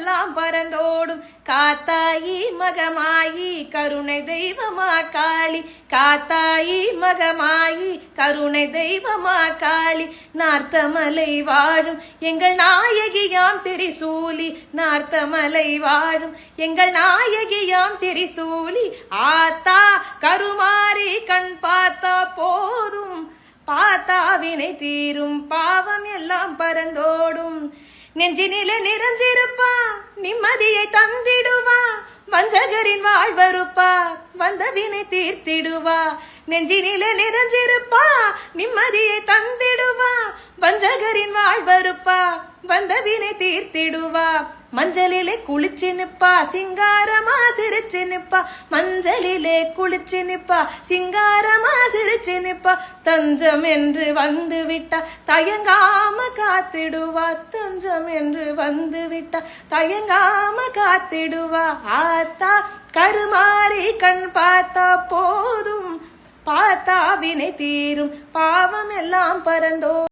எல்லாம் பறந்தோடும். காத்தாயி மகமாயி கருணை தெய்வமா காளி, காத்தாயி மகமாயி கருணை தெய்வமா காளி. நார்த்தமலை வாழும் எங்கள் நாயகியாம் திரிசூலி, நார்த்தமலை வாழும் எங்கள் நாயகியாம் திரிசூலி. ஆத்தா கருமாரி கண் பார்த்தா போதும், பார்த்தா வினை தீரும், பாவம் எல்லாம் பறந்தோடும். நெஞ்சினில நிறைஞ்சிருப்பா, நிம்மதியை தந்திடுவா, வஞ்சகரின் வாழ்வருப்பா, வந்த வினை தீர்த்திடுவா. நெஞ்சினில நிறைஞ்சிருப்பா, நிம்மதியை தந்திடுவா, வஞ்சகரின் வாழ்வருப்பா, வந்த வினை தீர்த்திடுவா. மஞ்சளிலே குளிச்சு நிப்பா, சிங்காரமா சிரிச்சு நிப்பா, மஞ்சளிலே குளிச்சு நிப்பா, சிங்காரமா சிரிச்சு நிப்பா. தஞ்சம் என்று வந்து விட்டா தயங்காம காத்திடுவா, தஞ்சம் என்று வந்து விட்டா தயங்காம காத்திடுவா. ஆத்தா கருமாரி கண் பார்த்தா போதும், பார்த்தா வினை தீரும், பாவம் எல்லாம் பறந்தோ.